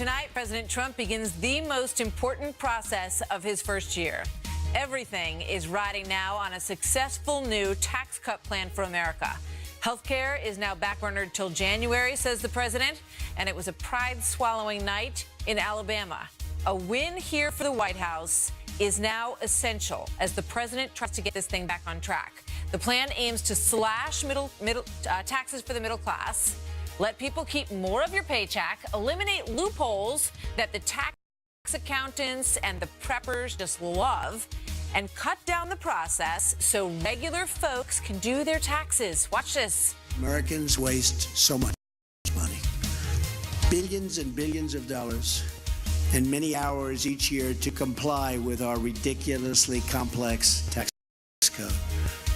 Tonight, President Trump begins the most important process of his first year. Everything is riding now on a successful new tax cut plan for America. Healthcare is now backburnered till January, says the president, and it was a pride-swallowing night in Alabama. A win here for the White House is now essential as the president tries to get this thing back on track. The plan aims to slash taxes for the middle class, let people keep more of your paycheck, eliminate loopholes that the tax accountants and the preppers just love, and cut down the process so regular folks can do their taxes. Watch this. Americans waste so much money. Billions and billions of dollars and many hours each year to comply with our ridiculously complex tax code.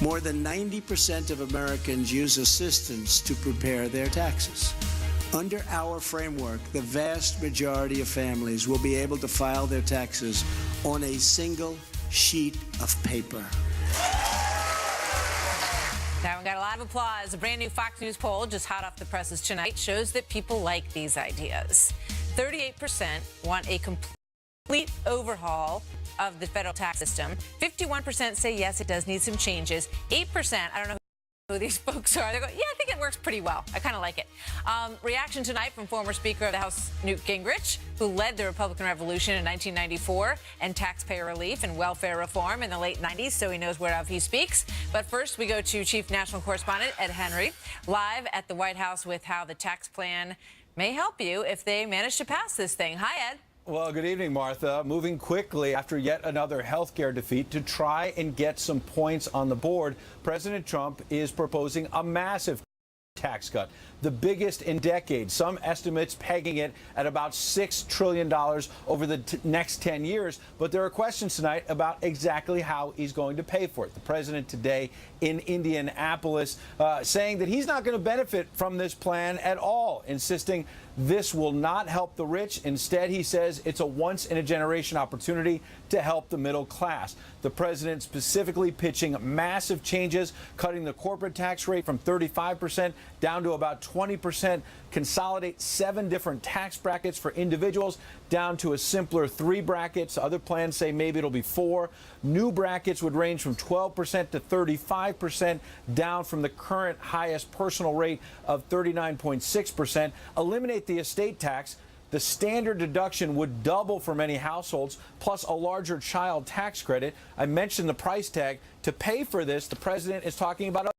More than 90% of Americans use assistance to prepare their taxes. Under our framework, the vast majority of families will be able to file their taxes on a single sheet of paper. That one got a lot of applause. A brand new Fox News poll, just hot off the presses tonight, shows that people like these ideas. 38% want a complete overhaul of the federal tax system. 51% say yes, it does need some changes. 8%, I don't know who these folks are. They go, yeah, I think it works pretty well. I kind of like it. Reaction tonight from former Speaker of the House Newt Gingrich, who led the Republican Revolution in 1994 and taxpayer relief and welfare reform in the late 90s, so he knows whereof he speaks. But first, we go to Chief National Correspondent Ed Henry, live at the White House with how the tax plan may help you if they manage to pass this thing. Hi, Ed. Well, good evening, Martha. Moving quickly after yet another health care defeat to try and get some points on the board, President Trump is proposing a massive tax cut, the biggest in decades. Some estimates pegging it at about $6 trillion over the next 10 years. But there are questions tonight about exactly how he's going to pay for it. The president today in Indianapolis saying that he's not going to benefit from this plan at all, insisting this will not help the rich. Instead, he says it's a once-in-a-generation opportunity to help the middle class. The president specifically pitching massive changes, cutting the corporate tax rate from 35% down to about 20%, consolidate 7 different tax brackets for individuals down to a simpler 3 brackets. Other plans say maybe it'll be 4. New brackets would range from 12% to 35%, down from the current highest personal rate of 39.6%. Eliminate the estate tax. The standard deduction would double for many households, plus a larger child tax credit. I mentioned the price tag. To pay for this, the president is talking about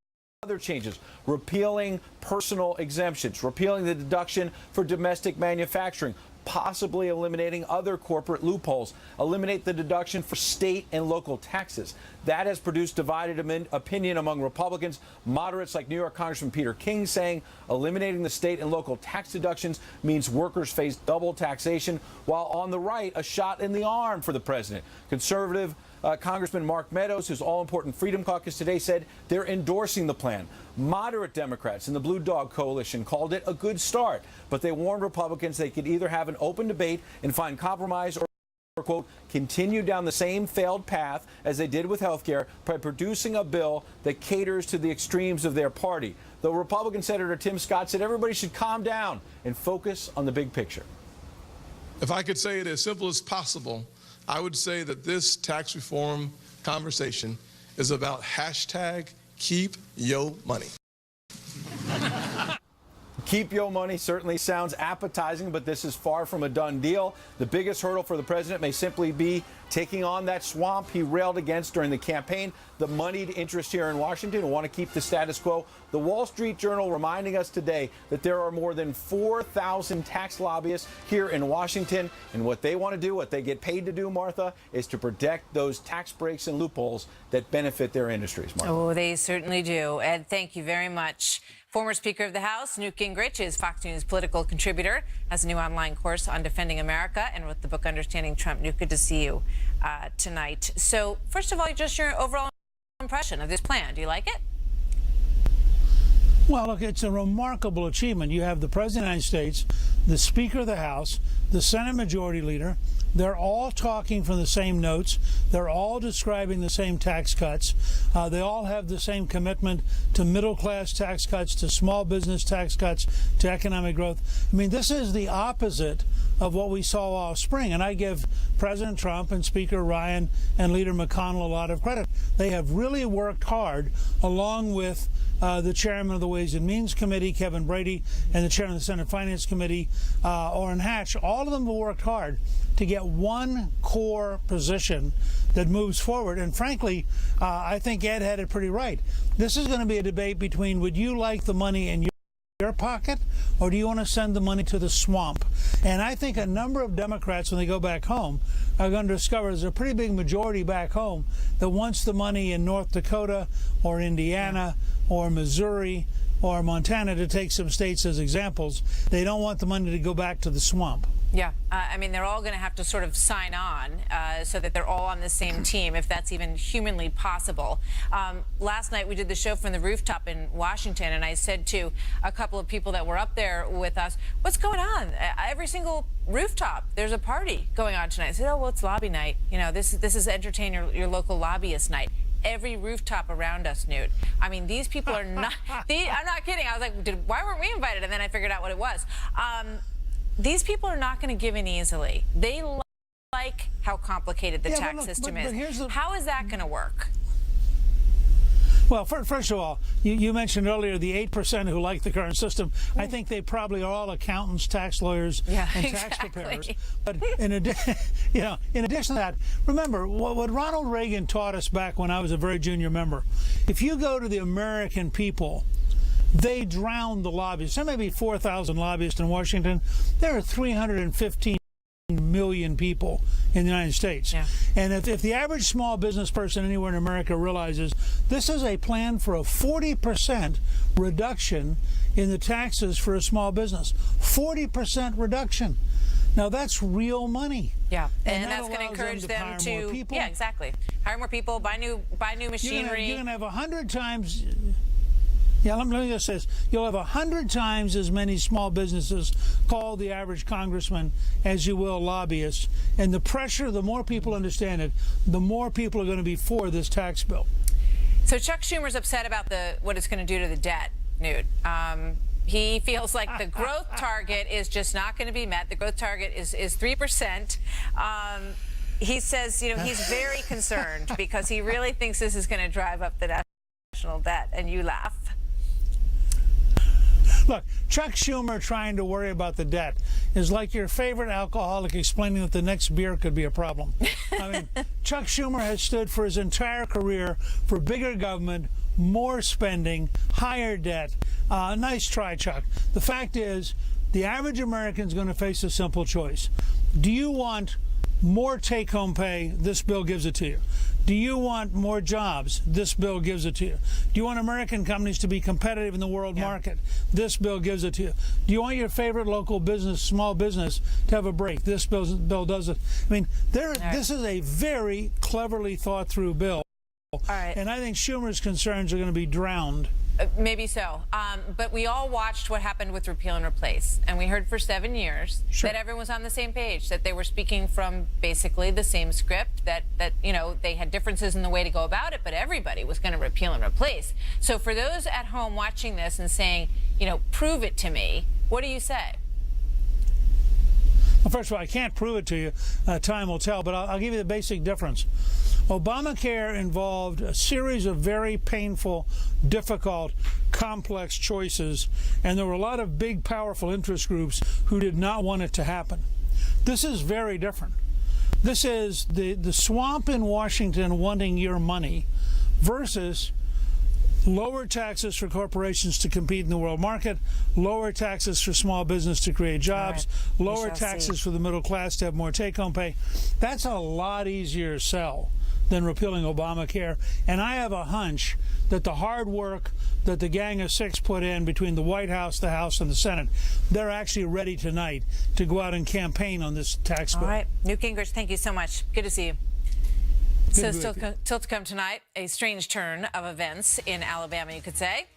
other changes, repealing personal exemptions, repealing the deduction for domestic manufacturing, possibly eliminating other corporate loopholes, eliminate the deduction for state and local taxes. That has produced divided opinion among Republicans. Moderates like New York Congressman Peter King saying eliminating the state and local tax deductions means workers face double taxation, while on the right, a shot in the arm for the president. Conservative Congressman Mark Meadows, whose all-important Freedom Caucus today, said they're endorsing the plan. Moderate Democrats in the Blue Dog Coalition called it a good start, but they warned Republicans they could either have an open debate and find compromise or, quote, continue down the same failed path as they did with health care by producing a bill that caters to the extremes of their party. Though Republican Senator Tim Scott said everybody should calm down and focus on the big picture. If I could say it as simple as possible, I would say that this tax reform conversation is about hashtag keep yo money. Keep your money certainly sounds appetizing, but this is far from a done deal. The biggest hurdle for the president may simply be taking on that swamp he railed against during the campaign, the moneyed interest here in Washington who want to keep the status quo. The Wall Street Journal reminding us today that there are more than 4,000 tax lobbyists here in Washington, and what they want to do, what they get paid to do, Martha, is to protect those tax breaks and loopholes that benefit their industries, Martha. Oh, they certainly do. Ed, thank you very much. Former Speaker of the House, Newt Gingrich, is Fox News political contributor, has a new online course on defending America, and wrote the book Understanding Trump. Newt, good to see you tonight. So, first of all, just your overall impression of this plan. Do you like it? Well, look, it's a remarkable achievement. You have the President of the United States, the Speaker of the House, the Senate Majority Leader. They're all talking from the same notes. They're all describing the same tax cuts. They all have the same commitment to middle-class tax cuts, to small business tax cuts, to economic growth. I mean, this is the opposite of what we saw all spring. And I give President Trump and Speaker Ryan and Leader McConnell a lot of credit. They have really worked hard, along with the chairman of the Ways and Means Committee, Kevin Brady, and the chairman of the Senate Finance Committee, Orrin Hatch. All of them have worked hard to get one core position that moves forward. And frankly, I think Ed had it pretty right. This is going to be a debate between, would you like the money in your pocket, or do you want to send the money to the swamp? And I think a number of Democrats, when they go back home, are going to discover there's a pretty big majority back home that wants the money in North Dakota or Indiana or Missouri or Montana, to take some states as examples. They don't want the money to go back to the swamp. Yeah, I mean, they're all going to have to sort of sign on so that they're all on the same team, if that's even humanly possible. Last night we did the show from the rooftop in Washington, and I said to a couple of people that were up there with us, what's going on? Every single rooftop, there's a party going on tonight. I said, oh, well, it's lobby night. You know, this is entertain your local lobbyist night. Every rooftop around us, Newt. I mean, these people are not, I'm not kidding. I was like, why weren't we invited? And then I figured out what it was. These people are not going to give in easily. They like how complicated the tax system is. How is that going to work? Well, first of all, you mentioned earlier the 8% who like the current system. I think they probably are all accountants, tax lawyers, and tax preparers. But in addition to that, remember what Ronald Reagan taught us back when I was a very junior member. If you go to the American people, they drown the lobbyists. There may be 4,000 lobbyists in Washington. There are 315 million people in the United States. Yeah. And if the average small business person anywhere in America realizes this is a plan for a 40% reduction in the taxes for a small business, 40% reduction. Now that's real money. Yeah, and that's going to encourage them to yeah, exactly. Hire more people, buy new machinery. You're going to have 100 times. Yeah, let me just say this. You'll have 100 times as many small businesses call the average congressman as you will lobbyists. And the pressure, the more people understand it, the more people are going to be for this tax bill. So Chuck Schumer's upset about what it's going to do to the debt, Newt. He feels like the growth target is just not going to be met. The growth target is 3%. He says, he's very concerned because he really thinks this is going to drive up the national debt. And you laugh. Look, Chuck Schumer trying to worry about the debt is like your favorite alcoholic explaining that the next beer could be a problem. I mean, Chuck Schumer has stood for his entire career for bigger government, more spending, higher debt. Nice try, Chuck. The fact is, the average American is going to face a simple choice. Do you want more take-home pay? This bill gives it to you. Do you want more jobs? This bill gives it to you. Do you want American companies to be competitive in the world market? This bill gives it to you. Do you want your favorite local business, small business, to have a break? This bill does it. I mean, this is a very cleverly thought through bill. All right. And I think Schumer's concerns are going to be drowned. Maybe so. But we all watched what happened with repeal and replace. And we heard for 7 years that everyone was on the same page, that they were speaking from basically the same script, that they had differences in the way to go about it, but everybody was going to repeal and replace. So for those at home watching this and saying, prove it to me, what do you say? Well, first of all, I can't prove it to you. Time will tell, but I'll give you the basic difference. Obamacare involved a series of very painful, difficult, complex choices, and there were a lot of big, powerful interest groups who did not want it to happen. This is very different. This is the swamp in Washington wanting your money versus lower taxes for corporations to compete in the world market, lower taxes for small business to create jobs, lower taxes for the middle class to have more take-home pay. That's a lot easier to sell than repealing Obamacare. And I have a hunch that the hard work that the Gang of Six put in between the White House, the House, and the Senate, they're actually ready tonight to go out and campaign on this tax bill. All right. Newt Gingrich, thank you so much. Good to see you. So still to come tonight, a strange turn of events in Alabama, you could say.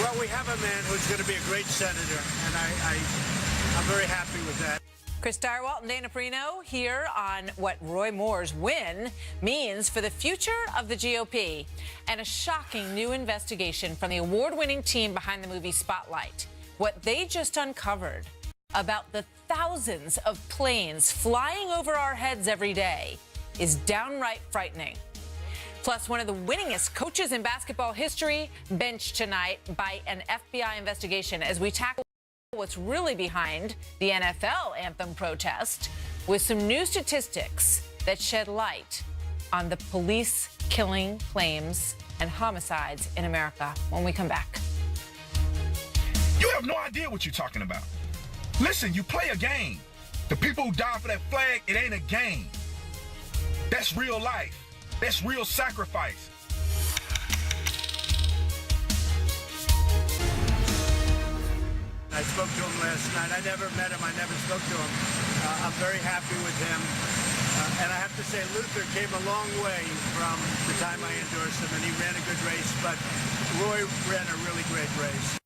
Well, we have a man who's going to be a great senator, and I'm very happy with that. Chris Direwalt and Dana Perino here on what Roy Moore's win means for the future of the GOP, and a shocking new investigation from the award-winning team behind the movie Spotlight. What they just uncovered about the thousands of planes flying over our heads every day is downright frightening. Plus, one of the winningest coaches in basketball history benched tonight by an FBI investigation as we tackle what's really behind the NFL anthem protest with some new statistics that shed light on the police killing claims and homicides in America when we come back. You have no idea what you're talking about. Listen, you play a game. The people who die for that flag, it ain't a game. That's real life. That's real sacrifice. I spoke to him last night. I never met him. I never spoke to him. I'm very happy with him. And I have to say, Luther came a long way from the time I endorsed him, and he ran a good race. But Roy ran a really great race.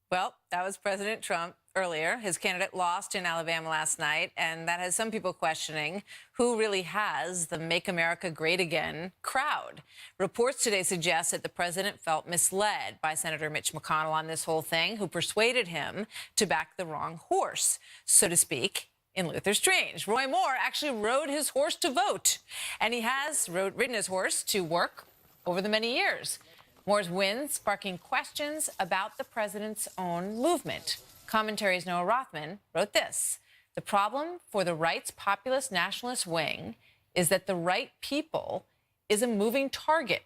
Well, that was President Trump earlier. His candidate lost in Alabama last night, and that has some people questioning who really has the Make America Great Again crowd. Reports today suggest that the president felt misled by Senator Mitch McConnell on this whole thing, who persuaded him to back the wrong horse, so to speak, in Luther Strange. Roy Moore actually rode his horse to vote, and he has ridden his horse to work over the many years. Moore's win sparking questions about the president's own movement. Commentary's Noah Rothman wrote this: the problem for the right's populist nationalist wing is that the right people is a moving target.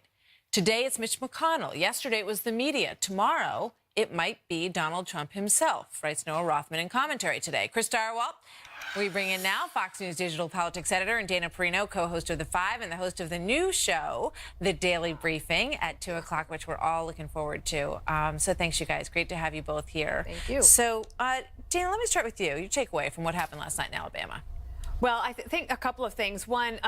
Today it's Mitch McConnell. Yesterday it was the media. Tomorrow it might be Donald Trump himself, writes Noah Rothman in Commentary today. Chris Direwalt, we bring in now Fox News digital politics editor, and Dana Perino, co-host of The Five and the host of the new show, The Daily Briefing, at 2 o'clock, which we're all looking forward to. So thanks, you guys. Great to have you both here. Thank you. So, Dana, let me start with you. Your takeaway from what happened last night in Alabama. Well, I think a couple of things. One,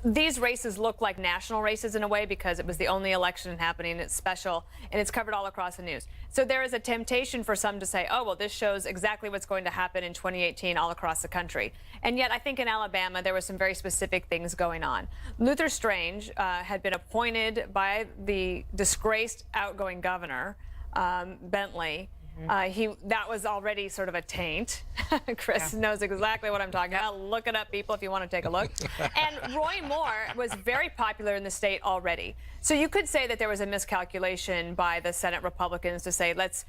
these races look like national races in a way because it was the only election happening. It's special, and it's covered all across the news. So there is a temptation for some to say, oh, well, this shows exactly what's going to happen in 2018 all across the country. And yet I think in Alabama there were some very specific things going on. Luther Strange had been appointed by the disgraced outgoing governor, Bentley. That was already sort of a taint. Chris knows exactly what I'm talking about. Look it up, people, if you want to take a look. And Roy Moore was very popular in the state already. So you could say that there was a miscalculation by the Senate Republicans to say, let's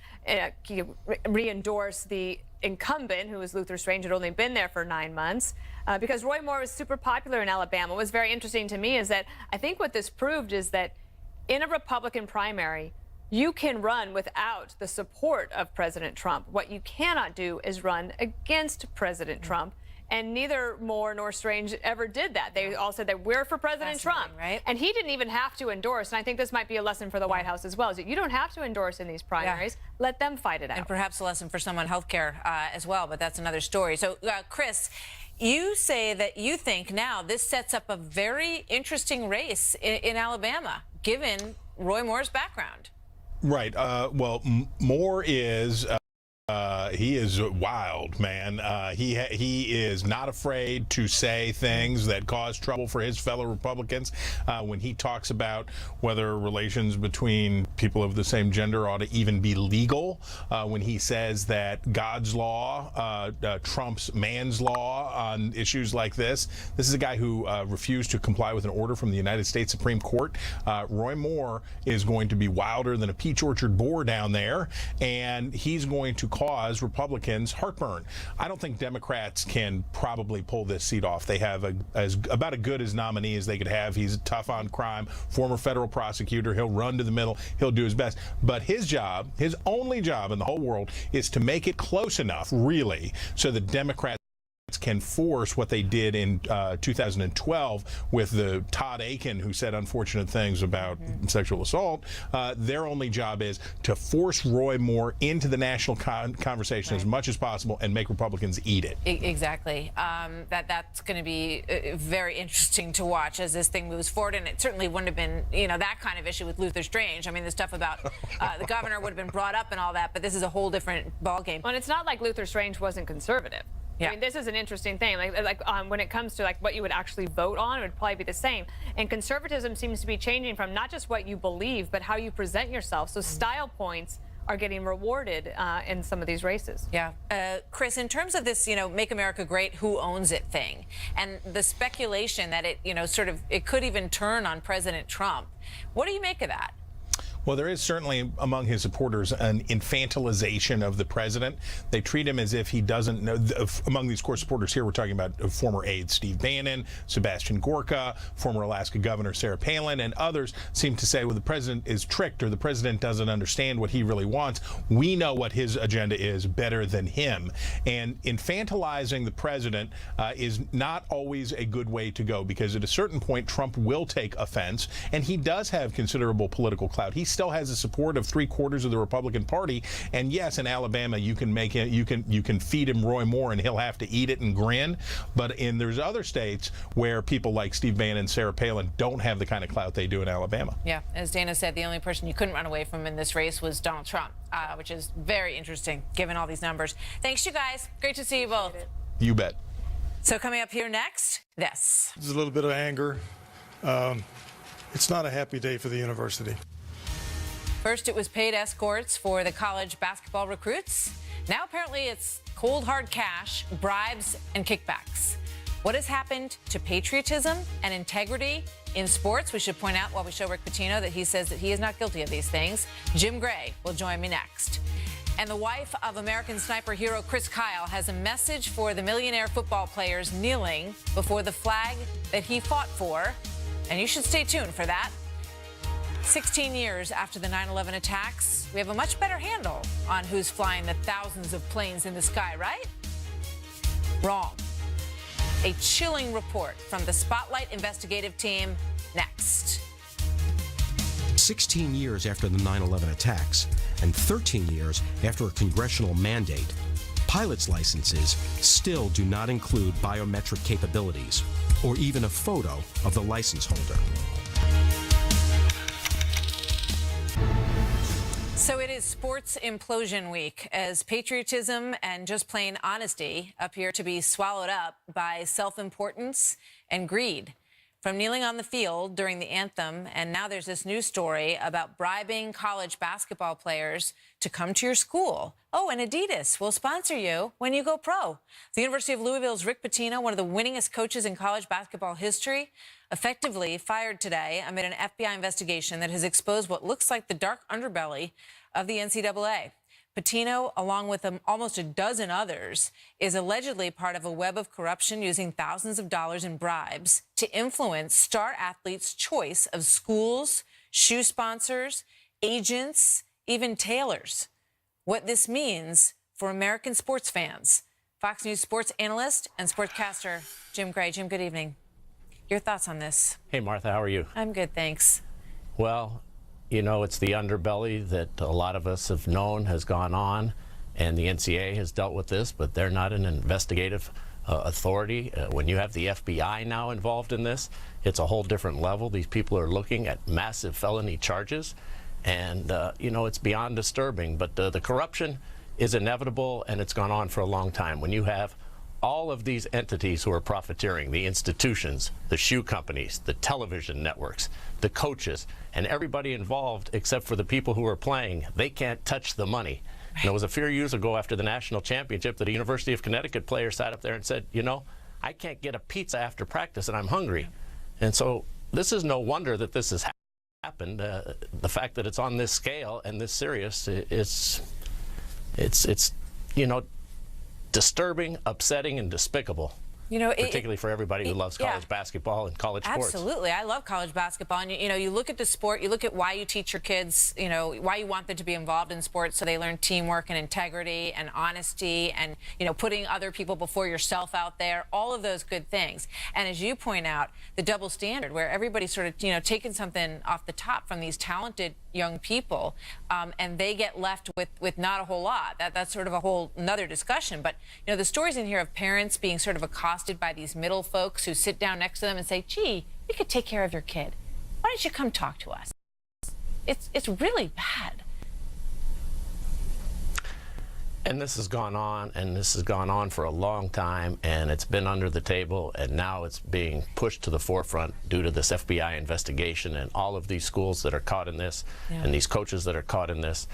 re-endorse the incumbent, who was Luther Strange, had only been there for 9 months, because Roy Moore was super popular in Alabama. What was very interesting to me is that I think what this proved is that in a Republican primary, you can run without the support of President Trump. What you cannot do is run against President Trump. And neither Moore nor Strange ever did that. They all said that we're for President Trump. Right? And he didn't even have to endorse. And I think this might be a lesson for the White House as well, is that you don't have to endorse in these primaries. Let them fight it out. And perhaps a lesson for some on health care as well, but that's another story. So, Chris, you say that you think now this sets up a very interesting race in Alabama, given Roy Moore's background. Right. Well, Moore is he is wild, man. He is not afraid to say things that cause trouble for his fellow Republicans. When he talks about whether relations between people of the same gender ought to even be legal, when he says that God's law trumps man's law on issues like this. This is a guy who refused to comply with an order from the United States Supreme Court. Roy Moore is going to be wilder than a peach orchard boar down there, and he's going to cause Republicans heartburn. I don't think Democrats can probably pull this seat off. They have about as good as nominee as they could have. He's tough on crime, former federal prosecutor. He'll run to the middle. He'll do his best. But his job, his only job in the whole world, is to make it close enough, really, so the Democrats can force what they did in 2012 with the Todd Aiken, who said unfortunate things about sexual assault. Their only job is to force Roy Moore into the national conversation as much as possible and make Republicans eat it. Exactly. That's going to be very interesting to watch as this thing moves forward. And it certainly wouldn't have been, that kind of issue with Luther Strange. I mean, the stuff about the governor would have been brought up and all that, but this is a whole different ballgame. Well, and it's not like Luther Strange wasn't conservative. Yeah. I mean, this is an interesting thing. When it comes to what you would actually vote on, it would probably be the same. And conservatism seems to be changing from not just what you believe, but how you present yourself. So style points are getting rewarded in some of these races. Yeah. Chris, in terms of this, Make America Great, who owns it thing, and the speculation that it, it could even turn on President Trump, what do you make of that? Well, there is certainly among his supporters an infantilization of the president. They treat him as if he doesn't know. Among these core supporters here, we're talking about former aide Steve Bannon, Sebastian Gorka, former Alaska Governor Sarah Palin, and others seem to say, well, the president is tricked or the president doesn't understand what he really wants. We know what his agenda is better than him. And infantilizing the president is not always a good way to go, because at a certain point, Trump will take offense, and he does have considerable political clout. He still has the support of 3/4 of the Republican Party, and yes, in Alabama you can make him, you can feed him Roy Moore and he'll have to eat it and grin. But there's other states where people like Steve Bannon and Sarah Palin don't have the kind of clout they do in Alabama. Yeah, as Dana said, the only person you couldn't run away from in this race was Donald Trump, which is very interesting given all these numbers. Thanks, you guys. Great to see you both. You bet. So coming up here next, this. There's a little bit of anger. It's not a happy day for the university. First, it was paid escorts for the college basketball recruits. Now, apparently, it's cold, hard cash, bribes, and kickbacks. What has happened to patriotism and integrity in sports? We should point out while we show Rick Pitino that he says that he is not guilty of these things. Jim Gray will join me next. And the wife of American sniper hero Chris Kyle has a message for the millionaire football players kneeling before the flag that he fought for. And you should stay tuned for that. 16 years after the 9/11 attacks, we have a much better handle on who's flying the thousands of planes in the sky, right? Wrong. A chilling report from the Spotlight investigative team next. 16 years after the 9/11 attacks and 13 years after a congressional mandate, pilots' licenses still do not include biometric capabilities or even a photo of the license holder. So it is sports implosion week as patriotism and just plain honesty appear to be swallowed up by self-importance and greed. From kneeling on the field during the anthem, and now there's this news story about bribing college basketball players to come to your school. Oh, and Adidas will sponsor you when you go pro. The University of Louisville's Rick Pitino, one of the winningest coaches in college basketball history, effectively fired today amid an FBI investigation that has exposed what looks like the dark underbelly of the NCAA. Pitino, along with almost a dozen others, is allegedly part of a web of corruption using thousands of dollars in bribes to influence star athletes' choice of schools, shoe sponsors, agents, even tailors. What this means for American sports fans. Fox News sports analyst and sportscaster Jim Gray. Jim, good evening. Your thoughts on this? Hey, Martha, how are you? I'm good, thanks. Well, it's the underbelly that a lot of us have known has gone on, and the NCAA has dealt with this, but they're not an investigative authority. When you have the FBI now involved in this, it's a whole different level. These people are looking at massive felony charges, and, it's beyond disturbing. But the corruption is inevitable, and it's gone on for a long time. When you have all of these entities who are profiteering, the institutions, the shoe companies, the television networks, the coaches, and everybody involved except for the people who are playing, they can't touch the money. And it was a few years ago after the national championship that a University of Connecticut player sat up there and said, I can't get a pizza after practice and I'm hungry. And so this is no wonder that this has happened. The fact that it's on this scale and this serious, it's disturbing, upsetting, and despicable. You know, particularly for everybody who loves college basketball and college sports. Absolutely. I love college basketball. And, you know, you look at the sport, you look at why you teach your kids, you know, why you want them to be involved in sports so they learn teamwork and integrity and honesty and, you know, putting other people before yourself out there, all of those good things. And as you point out, the double standard where everybody's sort of, you know, taking something off the top from these talented young people and they get left with not a whole lot. That's sort of a whole another discussion. But, you know, the stories in here of parents being sort of accosted by these middle folks who sit down next to them and say, gee, we could take care of your kid. Why don't you come talk to us? It's really bad. And this has gone on, and this has gone on for a long time, and it's been under the table, and now it's being pushed to the forefront due to this FBI investigation and all of these schools that are caught in this and these coaches that are caught in this.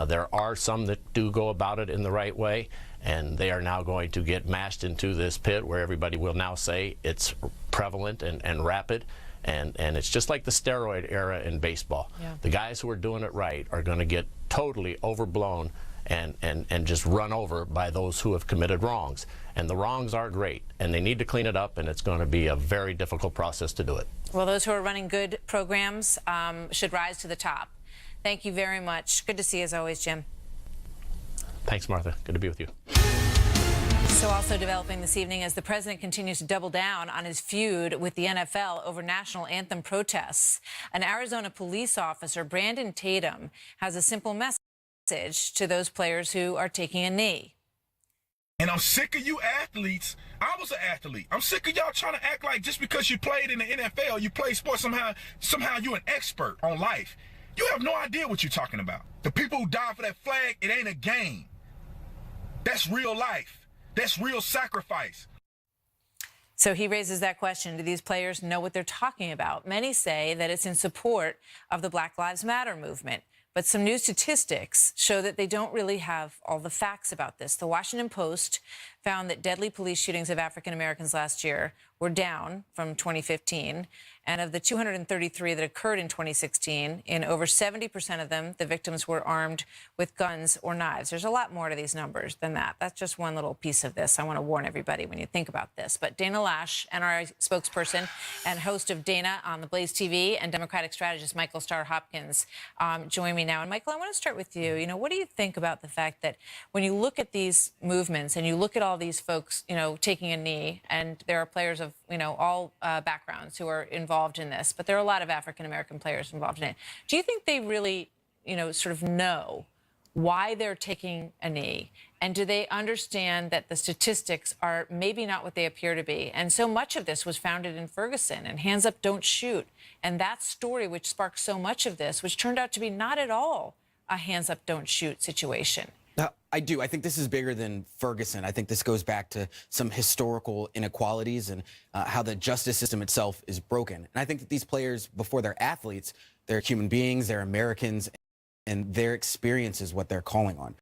There are some that do go about it in the right way, and they are now going to get mashed into this pit where everybody will now say it's prevalent and rapid. And it's just like the steroid era in baseball. The guys who are doing it right are going to get totally overblown and just run over by those who have committed wrongs. And the wrongs are great, and they need to clean it up, and it's going to be a very difficult process to do it. Well, those who are running good programs should rise to the top. Thank you very much. Good to see you as always, Jim. Thanks, Martha. Good to be with you. So also developing this evening as the president continues to double down on his feud with the NFL over national anthem protests. An Arizona police officer, Brandon Tatum, has a simple message to those players who are taking a knee. And I'm sick of you athletes. I was an athlete. I'm sick of y'all trying to act like just because you played in the NFL, you play sports, somehow you're an expert on life. You have no idea what you're talking about. The people who died for that flag, it ain't a game. That's real life. That's real sacrifice. So he raises that question. Do these players know what they're talking about? Many say that it's in support of the Black Lives Matter movement. But some new statistics show that they don't really have all the facts about this. The Washington Post found that deadly police shootings of African Americans last year were down from 2015. And of the 233 that occurred in 2016, in over 70% of them, the victims were armed with guns or knives. There's a lot more to these numbers than that. That's just one little piece of this. I want to warn everybody when you think about this. But Dana Lash, NRA spokesperson and host of Dana on the Blaze TV, and Democratic strategist Michael Starr Hopkins join me now. And Michael, I want to start with you. You know, what do you think about the fact that when you look at these movements and you look at all these folks, you know, taking a knee, and there are players of, you know, all backgrounds who are involved in this, but there are a lot of African-American players involved in it. Do you think they really, you know, sort of know why they're taking a knee? And do they understand that the statistics are maybe not what they appear to be? And so much of this was founded in Ferguson and Hands Up, Don't Shoot. And that story, which sparked so much of this, which turned out to be not at all a hands up, don't shoot situation. I do. I think this is bigger than Ferguson. I think this goes back to some historical inequalities and how the justice system itself is broken. And I think that these players, before they're athletes, they're human beings, they're Americans, and their experience is what they're calling on.